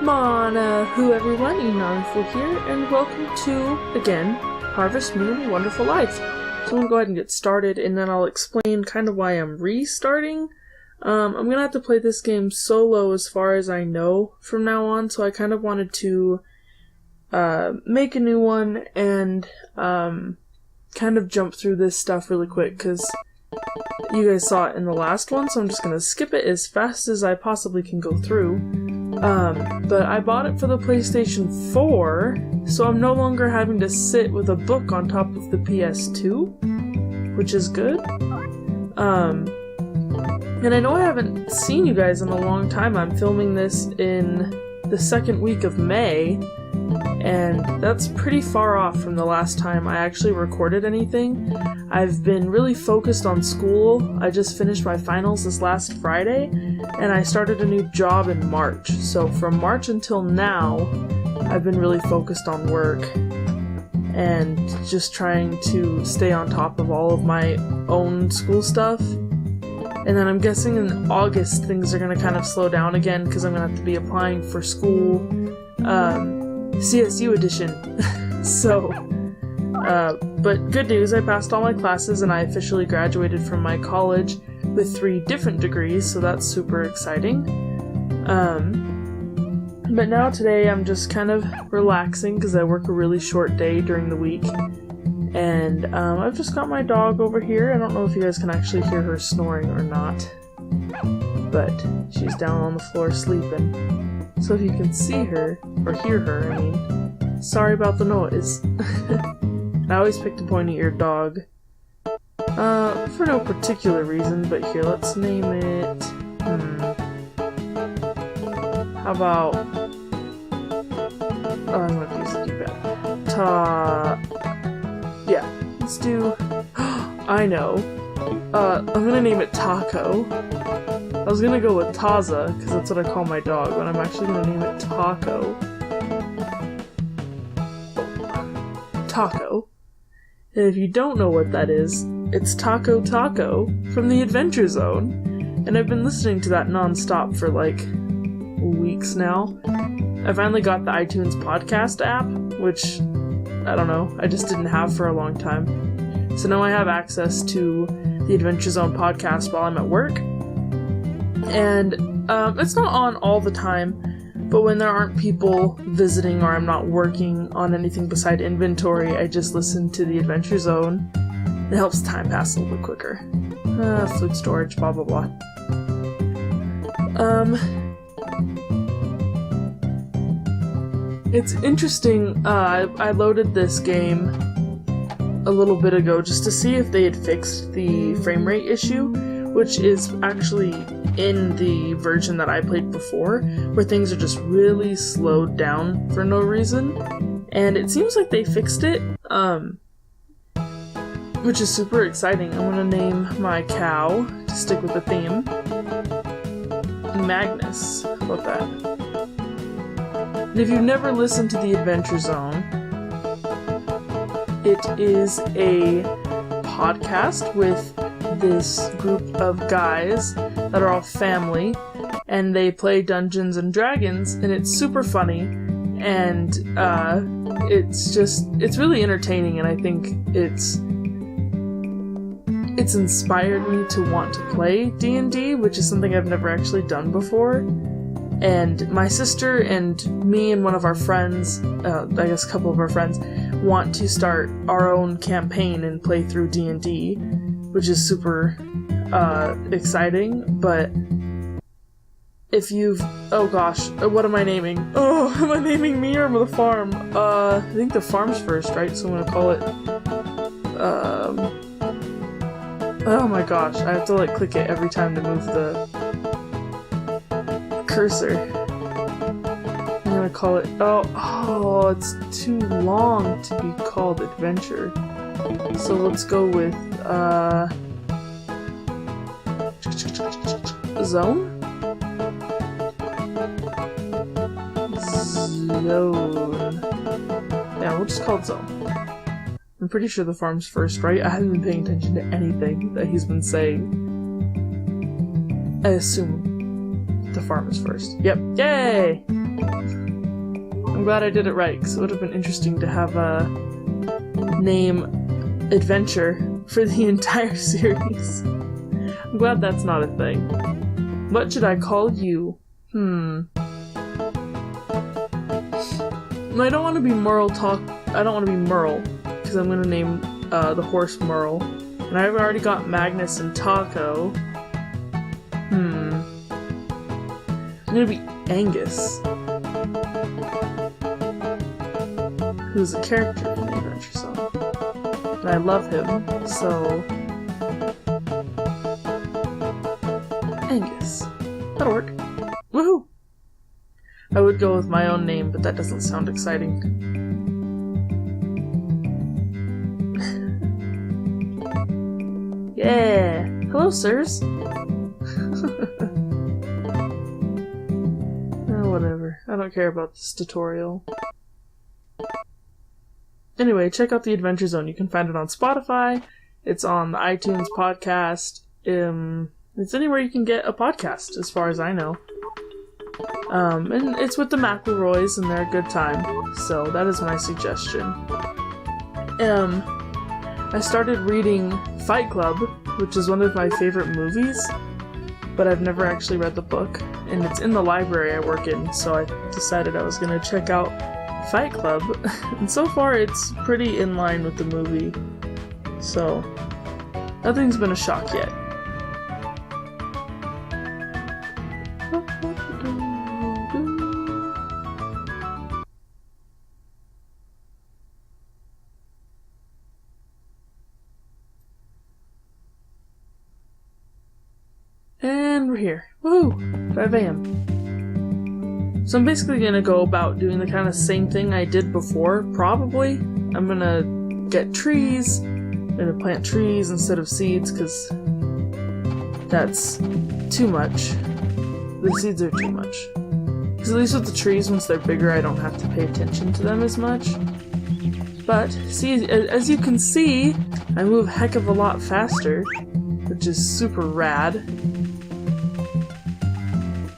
Who everyone, Enonful here, and welcome to, again, Harvest Moon Wonderful Life. So I'm going to go ahead and get started, and then I'll explain kind of why I'm restarting. I'm going to have to play this game solo as far as I know from now on, so I kind of wanted to make a new one and kind of jump through this stuff really quick, because you guys saw it in the last one, so I'm just going to skip it as fast as I possibly can go through. But I bought it for the PlayStation 4, so I'm no longer having to sit with a book on top of the PS2, which is good. And I know I haven't seen you guys in a long time. I'm filming this in the second week of May, and that's pretty far off from the last time I actually recorded anything. I've been really focused on school. I just finished my finals this last Friday, and I started a new job in March. So from March until now, I've been really focused on work and just trying to stay on top of all of my own school stuff. And then I'm guessing in August things are going to kind of slow down again because I'm going to have to be applying for school CSU edition. So, but good news, I passed all my classes and I officially graduated from my college with 3 different degrees, so that's super exciting. But now today I'm just kind of relaxing because I work a really short day during the week. And I've just got my dog over here. I don't know if you guys can actually hear her snoring or not, but she's down on the floor sleeping. So if you can see her, or hear her, I mean, sorry about the noise. I always picked a pointy-eared dog. For no particular reason, but here, let's name it... How about... Oh, I'm gonna use the keypad. Yeah, let's do... I know. I'm gonna name it Taco. I was gonna go with Taza, because that's what I call my dog, but I'm actually gonna name it Taco. Taco. And if you don't know what that is, it's Taco Taco from the Adventure Zone. And I've been listening to that non-stop for like weeks now. I finally got the iTunes podcast app, which, I don't know, I just didn't have for a long time. So now I have access to the Adventure Zone podcast while I'm at work. And it's not on all the time, but when there aren't people visiting or I'm not working on anything beside inventory, I just listen to the Adventure Zone. It helps time pass a little bit quicker. Food storage, blah blah blah. It's interesting, I loaded this game a little bit ago just to see if they had fixed the frame rate issue, which is actually in the version that I played before, where things are just really slowed down for no reason. And it seems like they fixed it, which is super exciting. I'm gonna name my cow, to stick with the theme, Magnus. How about that? And if you've never listened to the Adventure Zone, it is a podcast with this group of guys that are all family, and they play Dungeons and Dragons, and it's super funny, and it's really entertaining, and I think it's inspired me to want to play D&D, which is something I've never actually done before. And my sister and me and one of our friends, I guess a couple of our friends, want to start our own campaign and play through D&D, which is super exciting. But if you've... Oh gosh, what am I naming? Oh, am I naming me or the farm? I think the farm's first, right? So I'm gonna call it... Oh my gosh, I have to like click it every time to move the cursor. I'm gonna call it... Oh, it's too long to be called Adventure. So let's go with, Zone? Zone. Yeah, we'll just call it Zone. I'm pretty sure the farm's first, right? I haven't been paying attention to anything that he's been saying. I assume the farm is first. Yep. Yay! I'm glad I did it right, because it would have been interesting to have a name adventure for the entire series. I'm glad that's not a thing. What should I call you? I don't want to be Merle, because I'm going to name the horse Merle. And I've already got Magnus and Taco. I'm going to be Angus, who's a character in the Adventure Zone. And I love him, so... Angus. That'll work. Woohoo! I would go with my own name, but that doesn't sound exciting. Yeah! Hello, sirs! Whatever. I don't care about this tutorial. Anyway, check out the Adventure Zone. You can find it on Spotify. It's on the iTunes podcast. It's anywhere you can get a podcast, as far as I know. And it's with the McElroys, and they're a good time. So that is my suggestion. I started reading Fight Club, which is one of my favorite movies, but I've never actually read the book. And it's in the library I work in, so I decided I was going to check out Fight Club. And so far it's pretty in line with the movie. So, nothing's been a shock yet. And we're here. Woohoo! 5 a.m. So I'm basically gonna go about doing the kind of same thing I did before, probably. I'm gonna get trees. I'm gonna plant trees instead of seeds, because that's too much. The seeds are too much. Because at least with the trees, once they're bigger, I don't have to pay attention to them as much. But, see, as you can see, I move a heck of a lot faster, which is super rad.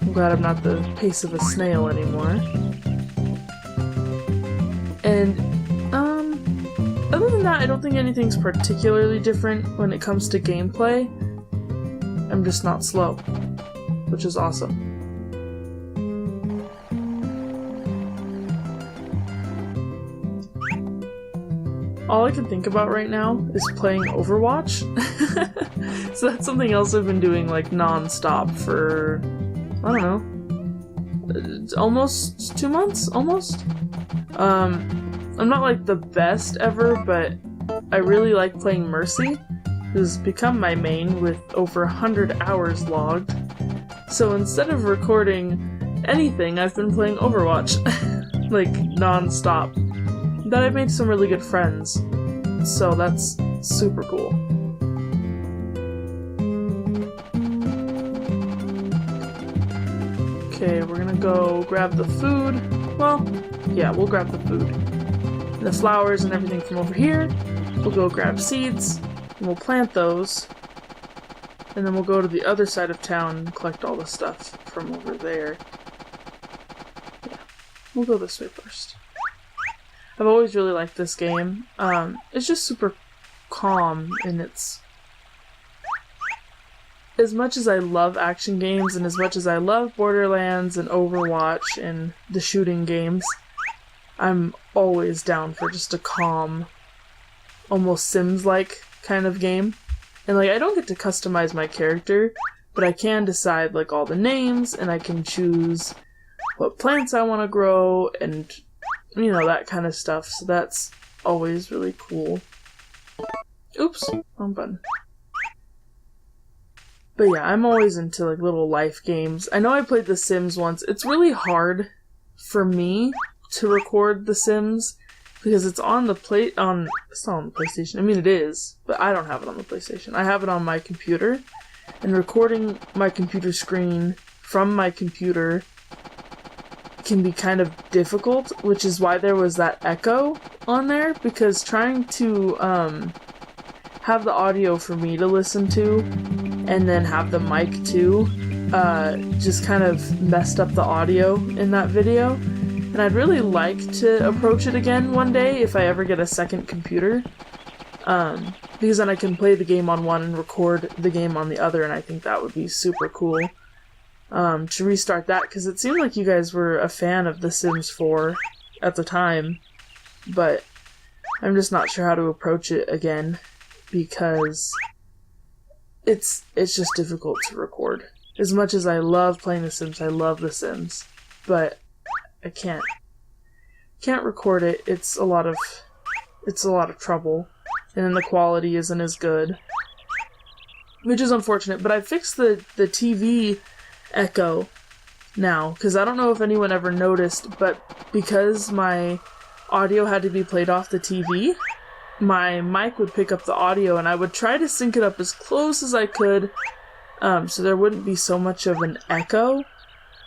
I'm glad I'm not the pace of a snail anymore. And, other than that, I don't think anything's particularly different when it comes to gameplay. I'm just not slow, which is awesome. All I can think about right now is playing Overwatch. So that's something else I've been doing like non-stop for, I don't know, almost 2 months? Almost? I'm not like the best ever, but I really like playing Mercy, who's become my main with over 100 hours logged. So instead of recording anything, I've been playing Overwatch, like non-stop. That I've made some really good friends, so that's super cool. Okay, we're gonna go grab the food. Well, yeah, we'll grab the food. The flowers and everything from over here. We'll go grab seeds, and we'll plant those. And then we'll go to the other side of town and collect all the stuff from over there. Yeah, we'll go this way first. I've always really liked this game. It's just super calm, and it's... As much as I love action games, and as much as I love Borderlands and Overwatch and the shooting games, I'm always down for just a calm, almost Sims-like kind of game. And like, I don't get to customize my character, but I can decide like all the names, and I can choose what plants I want to grow, and you know, that kind of stuff. So that's always really cool. Oops, wrong button. But yeah, I'm always into like little life games. I know I played The Sims once. It's really hard for me to record The Sims because it's on the it's not on the PlayStation. I mean, it is, but I don't have it on the PlayStation. I have it on my computer, and recording my computer screen from my computer can be kind of difficult, which is why there was that echo on there, because trying to have the audio for me to listen to and then have the mic too just kind of messed up the audio in that video. And I'd really like to approach it again one day if I ever get a second computer. Because then I can play the game on one and record the game on the other, and I think that would be super cool. To restart that, because it seemed like you guys were a fan of The Sims 4 at the time, but I'm just not sure how to approach it again, because it's just difficult to record. As much as I love playing The Sims, I love The Sims, but I can't record it. It's a lot of trouble, and then the quality isn't as good, which is unfortunate. But I fixed the TV echo now, because I don't know if anyone ever noticed, but because my audio had to be played off the TV, my mic would pick up the audio, and I would try to sync it up as close as I could, so there wouldn't be so much of an echo,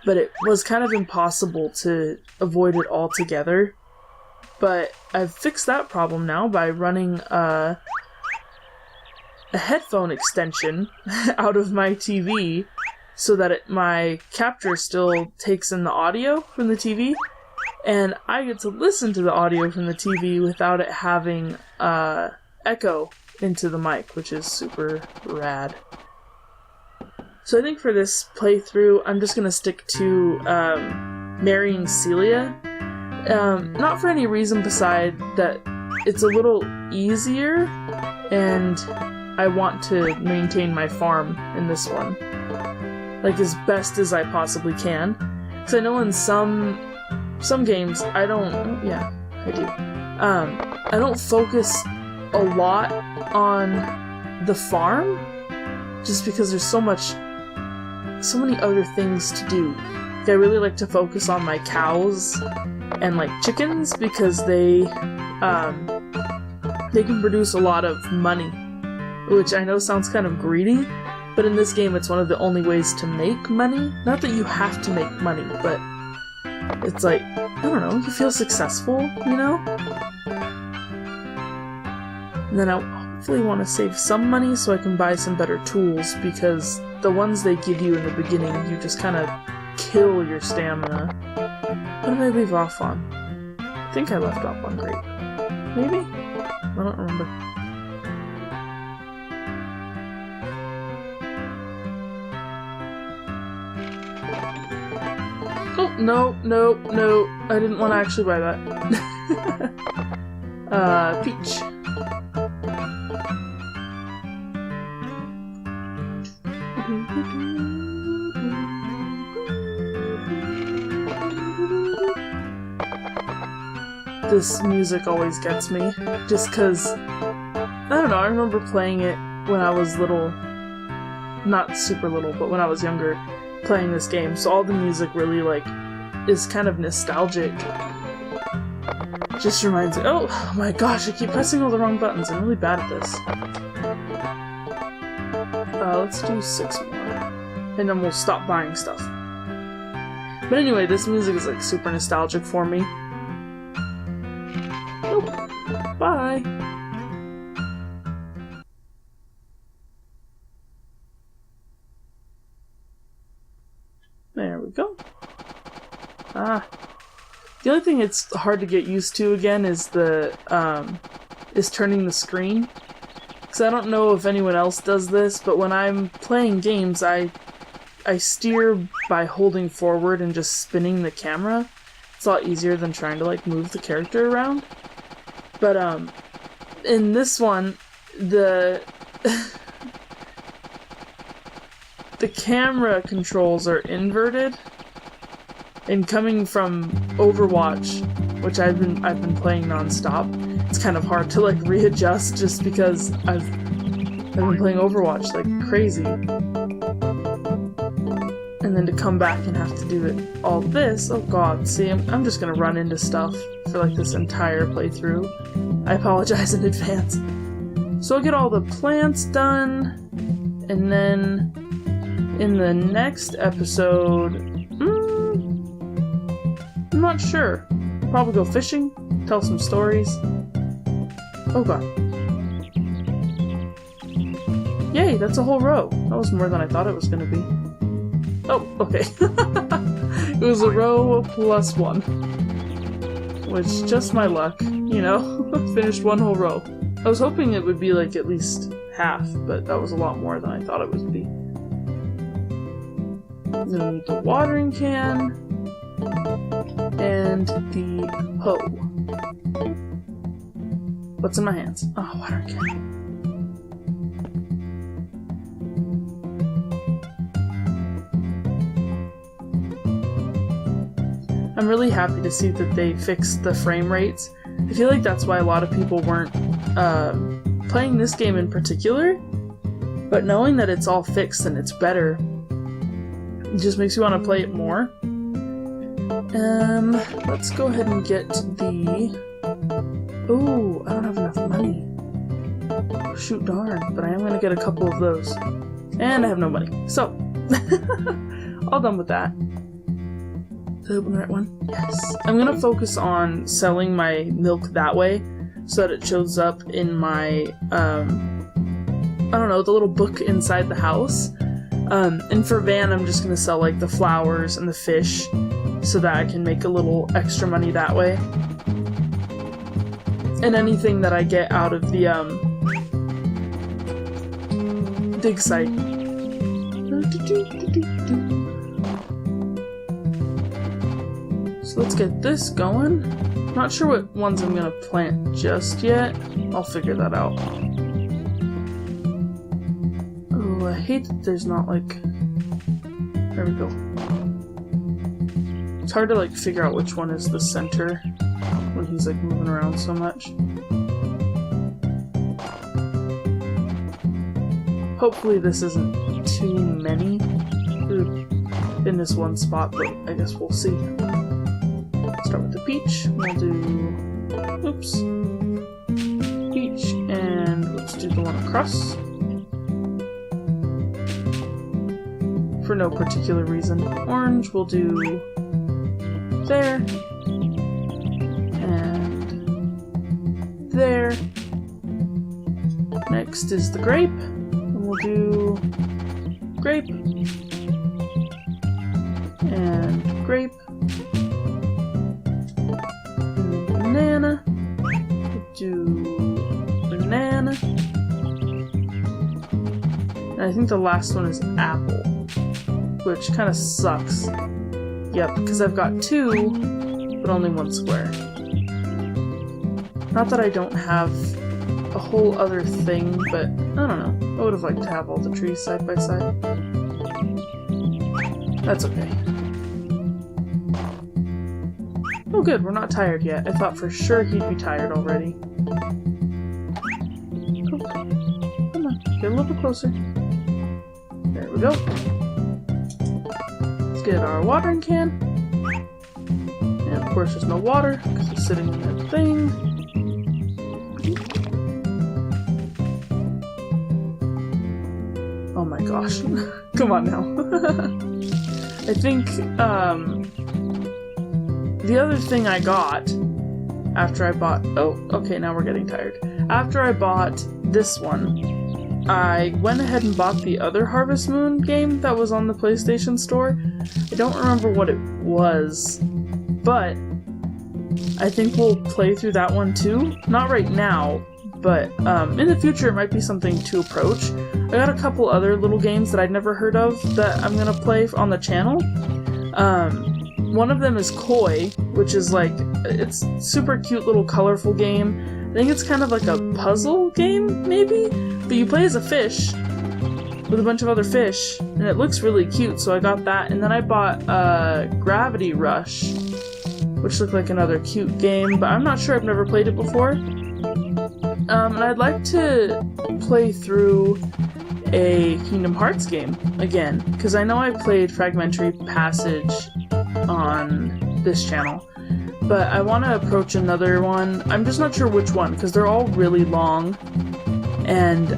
but it was kind of impossible to avoid it altogether. But I've fixed that problem now by running a headphone extension out of my TV so that my capture still takes in the audio from the TV, and I get to listen to the audio from the TV without it having echo into the mic, which is super rad. So I think for this playthrough, I'm just going to stick to marrying Celia. Not for any reason beside that it's a little easier, and I want to maintain my farm in this one, like, as best as I possibly can. Because I know in some games, I don't... Yeah, I do. I don't focus a lot on the farm, just because there's so many other things to do. Like, I really like to focus on my cows and, like, chickens, because they can produce a lot of money, which I know sounds kind of greedy, but in this game it's one of the only ways to make money. Not that you have to make money, but it's like, I don't know, you feel successful, you know? And then I hopefully want to save some money so I can buy some better tools, because the ones they give you in the beginning, you just kind of kill your stamina. What did I leave off on? I think I left off on grape. Maybe? I don't remember. Oh, no. I didn't want to actually buy that. Peach. This music always gets me, just because, I don't know, I remember playing it when I was little, not super little, but when I was younger, playing this game, so all the music really, like, is kind of nostalgic. Just reminds me, oh my gosh, I keep pressing all the wrong buttons, I'm really bad at this. Let's do 6 more, and then we'll stop buying stuff. But anyway, this music is, like, super nostalgic for me. Nope. Bye! There we go. The only thing it's hard to get used to again is is turning the screen. Because I don't know if anyone else does this, but when I'm playing games, I steer by holding forward and just spinning the camera. It's a lot easier than trying to, like, move the character around. But, in this one, the camera controls are inverted, and coming from Overwatch, which I've been playing non-stop, it's kind of hard to, like, readjust just because I've been playing Overwatch like crazy. And then to come back and have to do all this, oh god, see, I'm just gonna run into stuff for, like, this entire playthrough. I apologize in advance. So I'll get all the plants done, and then in the next episode, I'm not sure. Probably go fishing, tell some stories. Oh god. Yay, that's a whole row. That was more than I thought it was gonna be. Oh, okay. It was a row plus 1. Which, just my luck, you know? Finished one whole row. I was hoping it would be like at least half, but that was a lot more than I thought it would be. Then we need the watering can and the hoe. What's in my hands? Oh, watering can. I'm really happy to see that they fixed the frame rates. I feel like that's why a lot of people weren't playing this game in particular, but knowing that it's all fixed and it's better, it just makes you want to play it more. Let's go ahead and get the... Oh, I don't have enough money. Oh, shoot darn, but I am going to get a couple of those. And I have no money, so all done with that. Did I open the right one? Yes. I'm gonna focus on selling my milk that way so that it shows up in my, I don't know, the little book inside the house. And for Van, I'm just gonna sell like the flowers and the fish so that I can make a little extra money that way. And anything that I get out of the, dig site. So let's get this going. Not sure what ones I'm gonna plant just yet. I'll figure that out. Oh, I hate that there's not like... There we go. It's hard to like figure out which one is the center when he's like moving around so much. Hopefully this isn't too many in this one spot, but I guess we'll see. Start with the peach. We'll do... Oops. Peach, and let's do the one across. For no particular reason. Orange, we'll do... there. And... there. Next is the grape. And we'll do... grape. And grape. Banana. We'll do banana. And I think the last one is apple, which kind of sucks. Yep, because I've got 2, but only 1 square. Not that I don't have a whole other thing, but I don't know. I would have liked to have all the trees side by side. That's okay. Oh good, we're not tired yet. I thought for sure he'd be tired already. Oh, come on, get a little closer. There we go. Let's get our watering can. And of course there's no water, because it's sitting in that thing. Oh my gosh. Come on now. I think, the other thing I got after I bought... Oh, okay, now we're getting tired. After I bought this one, I went ahead and bought the other Harvest Moon game that was on the PlayStation Store. I don't remember what it was, but I think we'll play through that one too. Not right now, but in the future it might be something to approach. I got a couple other little games that I'd never heard of that I'm gonna play on the channel. One of them is Koi, which is like, it's a super cute little colorful game. I think it's kind of like a puzzle game, maybe? But you play as a fish with a bunch of other fish, and it looks really cute, so I got that. And then I bought Gravity Rush, which looked like another cute game, but I'm not sure, I've never played it before. And I'd like to play through a Kingdom Hearts game again, because I know I played Fragmentary Passage on this channel, but I want to approach another one. I'm just not sure which one, because they're all really long, and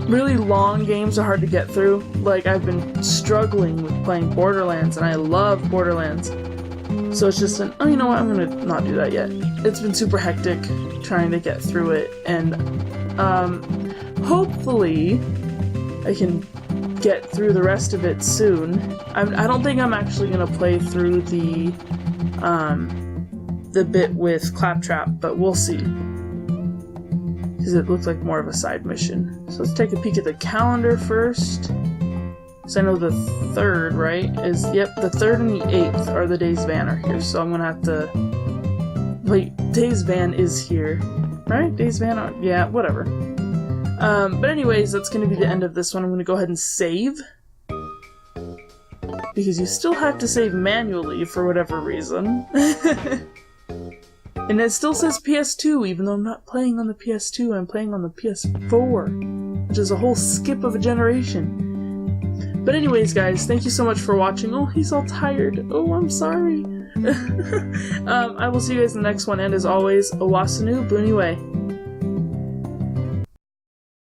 really long games are hard to get through. Like, I've been struggling with playing Borderlands, and I love Borderlands, so it's just oh, you know what, I'm gonna not do that yet. It's been super hectic trying to get through it, and hopefully I can get through the rest of it soon. I don't think I'm actually gonna play through the bit with Claptrap, but we'll see. Because it looks like more of a side mission. So let's take a peek at the calendar first. So I know the 3rd, right? Yep, the 3rd and the 8th are the days Van are here, so I'm gonna have to... Wait, Days Van is here. Right? Days Van are... Yeah, whatever. But anyways, that's gonna be the end of this one. I'm gonna go ahead and save. Because you still have to save manually for whatever reason. And it still says PS2, even though I'm not playing on the PS2, I'm playing on the PS4. Which is a whole skip of a generation. But anyways, guys, thank you so much for watching. Oh, he's all tired. Oh, I'm sorry. I will see you guys in the next one, and as always, Owasanu Buniwe.